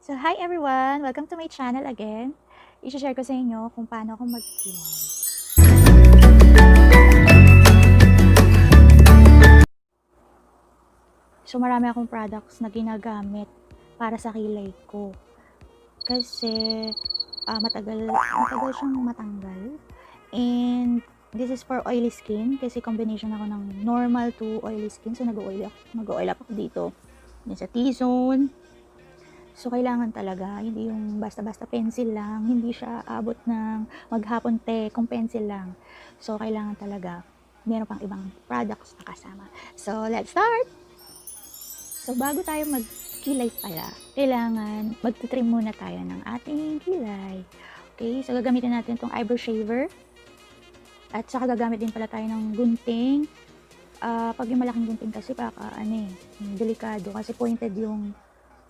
So, hi everyone! Welcome to my channel again. I-share ko sa inyo kung paano ako magkilay. So, marami akong products na ginagamit para sa kilay ko. Kasi, matagal siyang matanggal. And, this is for oily skin. Kasi combination ako ng normal to oily skin. So, nag-oil up ako dito. Yan sa T-zone. So, kailangan talaga, hindi yung basta-basta pencil lang, hindi siya abot ng maghapon kung pencil lang. So, kailangan talaga, meron pang ibang products na kasama. So, let's start! So, bago tayo magkilay pala, kailangan magtitrim muna tayo ng ating kilay. Okay, so gagamitin natin itong eyebrow shaver. At saka gagamit din pala tayo ng gunting. Pag yung malaking gunting kasi baka, delikado kasi pointed yung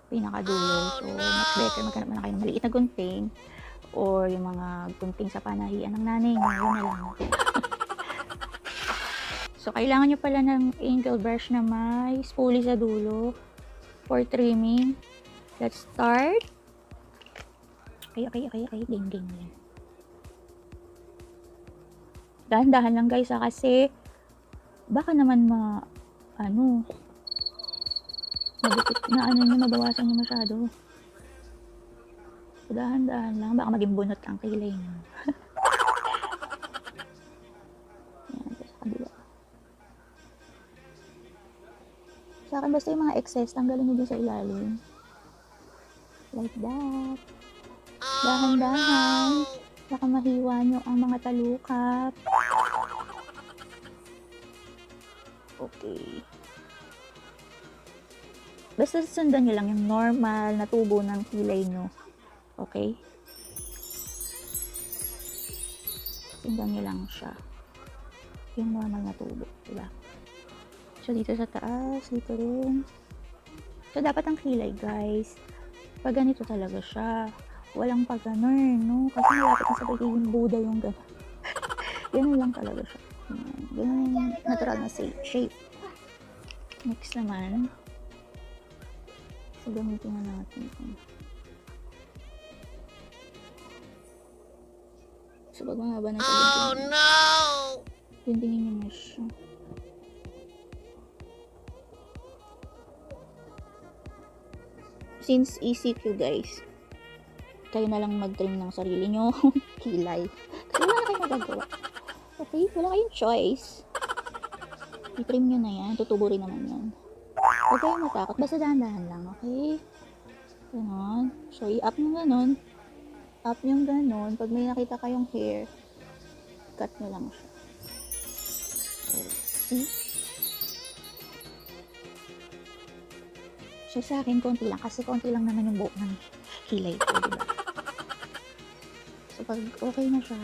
pinakadulo. So, much better maghanap na kayo ng maliit na gunting or yung mga gunting sa panahian ng nanay nyo. Yun na lang. So, kailangan nyo pala ng angle brush na may spoolie sa dulo for trimming. Let's start. Okay. Ding. Dahan-dahan lang guys kasi baka naman mabukit na mabawasan nyo masyado. Dahan-dahan lang, baka maging bunot ang kilay nyo. Yan, sa kabila. Sa akin basta yung mga excess, tanggalin nyo din sa ilalim. Like that. Dahan-dahan. Baka mahiwa nyo ang mga talukap. Okay. Basta sundan nyo lang yung normal na tubo ng kilay nyo. Okay? Sundan nyo lang siya. Yung normal na tubo. Diba? So, dito sa taas. Dito rin. So, dapat ang kilay, guys. Pag ganito talaga siya. Walang pag ganun, no? Kasi malapit na sa pagiging Buddha yung ganun. Ganun lang talaga siya. Ganun yung natural na shape. Next naman. So, gamitin na natin ito. So, pag mahaba na ito, tingin nyo na siya. Since ECQ guys, kayo na lang mag-trim ng sarili nyo kilay. Kasi wala na kayo magagawa. Okay? Wala kayong choice. I-trim nyo na yan. Tutubo rin naman yan. Huwag kayong matakot. Basta dahan-dahan lang. Okay? Ganon. So, i-up nyo ganon. Up nyo ganon. Pag may nakita kayong hair, cut nyo lang siya. See? So, sa akin, konti lang. Kasi konti lang naman yung buhok ng kilay ko. Diba? So, pag okay na siya,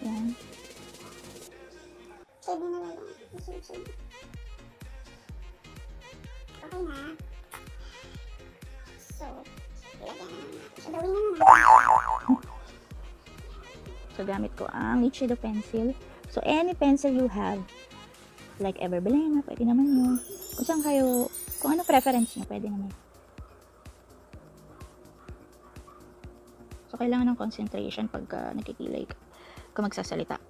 yan. Pwede na lang. Okay na. So, ilagyan na natin. So, gamit ko ang Nichido pencil. So, any pencil you have, like EverBilena, pwede naman yun. Kung saan kayo, kung ano preference nyo, pwede naman. So, kailangan ng concentration pagka nakikilay ka magsasalita.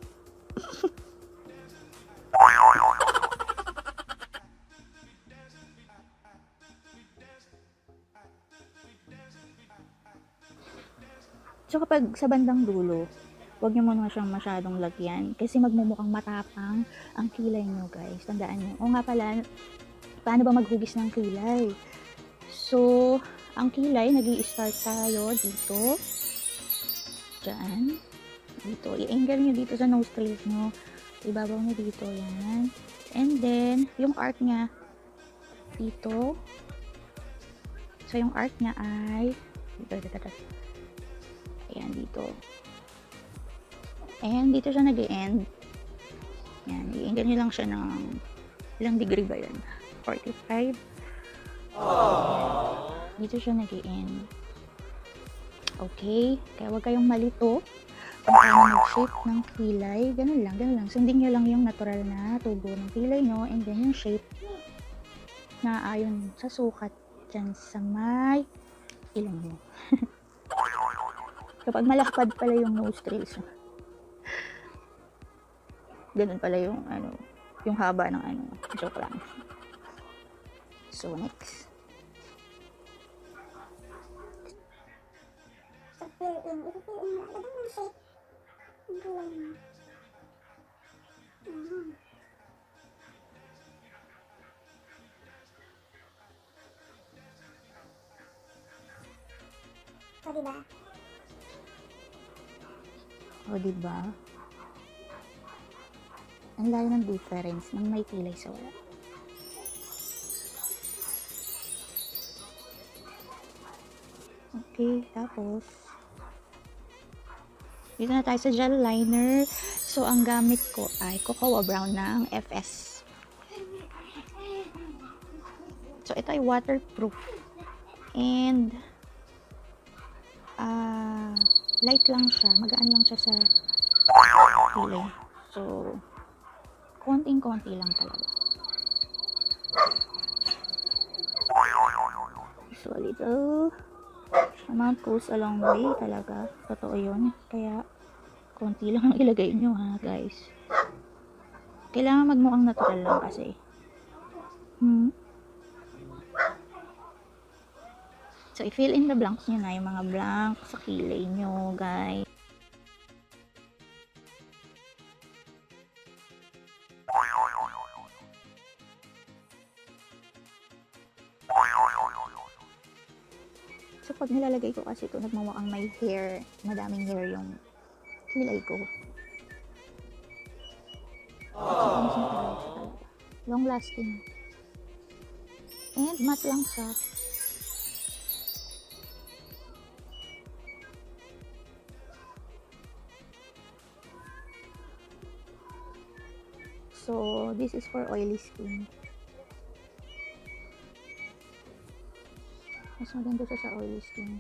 So, kapag sa bandang dulo, huwag nyo muna siyang masyadong lagyan kasi magmumukhang matapang ang kilay nyo, guys. Tandaan nyo. O nga pala, paano ba maghugis ng kilay? So, ang kilay, nag-i-start tayo dito. Diyan. Dito. I-angle nyo dito sa nostrils nyo. Ibabaw nyo dito. Yan. And then, yung arc niya, dito. So, yung arc niya ay dito. Ayan, dito. And dito siya nag-e-end. Yan, i-angle nyo lang siya ng ilang degree ba yan? 45. Dito siya nag-e-end. Okay? Kaya huwag kayong malito kung paano mag-shape ng kilay. Ganun lang. Sundin nyo lang yung natural na tubo ng kilay nyo and then yung shape na ayon sa sukat dyan sa may ilan mo. Kapag malakpad pala yung nostrils, ganun pala yung yung haba ng joke lang. So next, So, fill in. I-fill in mo. Lagyan mo ng shape. Ang kulay mo. Ayan. So, diba? o diba? Ang layo ng difference ng may kilay sa wala. Okay, tapos dito na tayo sa gel liner. So, ang gamit ko ay Cocoa Brown ng FS. So, ito ay waterproof. And, light lang siya. Magaan lang siya sa kilay. So, konting-konti lang talaga. So, a little amount goes a long way talaga. Totoo yun. Kaya, konti lang ang ilagay nyo ha, guys. Kailangan magmukhang natural lang kasi. So, i-fill in the blanks nyo na yung mga blank sa kilay nyo, guys. So, pag nilalagay ko kasi ito, nagmumukhang may hair, madaming hair yung kilay ko. Long lasting. And matte lang siya. So, this is for oily skin. Mas maganda siya sa oily skin.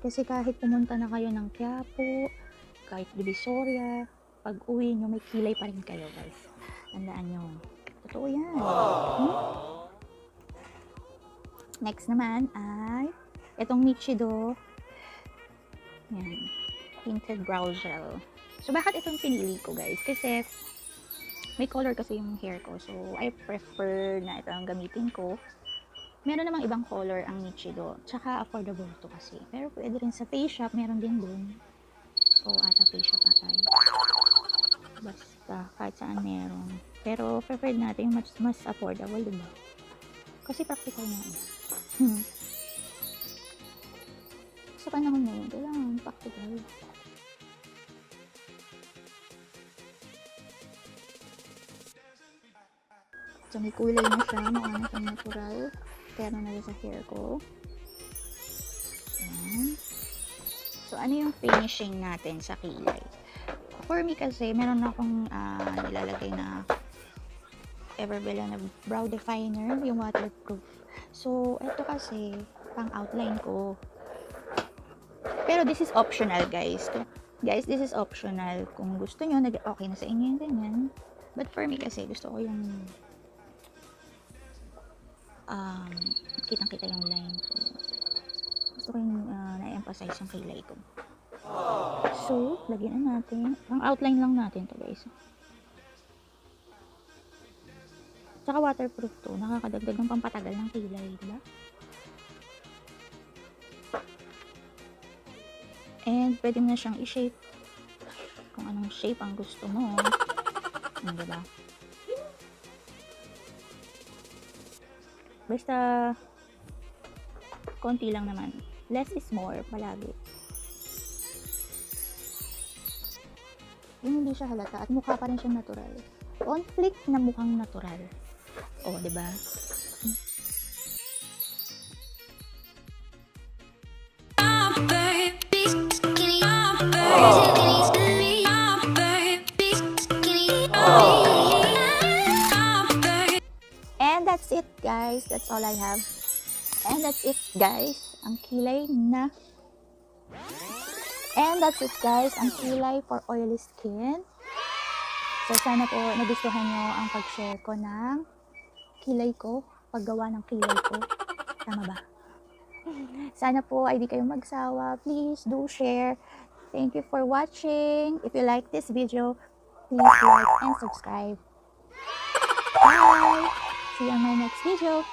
Kasi kahit pumunta na kayo ng Quiapo, kahit Divisoria, pag uwi nyo, may kilay pa rin kayo, guys. Tandaan nyo. Totoo yan. Next naman ay itong Nichido. Yan. Tinted brow gel. So, bakit itong pinili ko, guys? Kasi may color kasi yung hair ko. So, I prefer na ito ang gamitin ko. Meron namang ibang color ang Nichido. Tsaka affordable to kasi. Pero pwede rin sa face shop. Meron din dun. O ata face shop atay. Basta kahit saan meron. Pero preferred natin yung mas affordable, diba? Kasi practical na. Sa panahon na yun, kailangan practical. So, may kulay na siya. Mukha na siyang natural. Pero na sa hair ko. Ayan. So, ano yung finishing natin sa kilay? For me kasi, meron akong nilalagay na EverBilena brow definer, yung waterproof. So, ito kasi, pang outline ko. Pero this is optional, guys. Guys, this is optional. Kung gusto nyo, okay na sa inyo yung ganyan. But for me kasi, gusto ko yung kitang-kita yung line. So, gusto ko yung na-emphasize yung kilay ko. So, lagyan na natin. Ang outline lang natin to, guys. Tsaka waterproof to. Nakakadagdag ng pampatagal ng kilay, diba? And, pwede mo na siyang i-shape. Kung anong shape ang gusto mo. Diba? Basta, konti lang naman. Less is more, palagi. Yung hindi siya halata at mukha pa rin siyang natural. Conflict na mukhang natural. O, diba? And that's it, guys. That's all I have. And that's it, guys. Ang kilay na. And that's it, guys. Ang kilay for oily skin. So, sana po nagustuhan nyo ang pag-share ko ng kilay ko. Paggawa ng kilay ko. Tama ba? Sana po ay di kayo magsawa. Please do share. Thank you for watching. If you like this video, please like and subscribe. Bye! See you on my next video.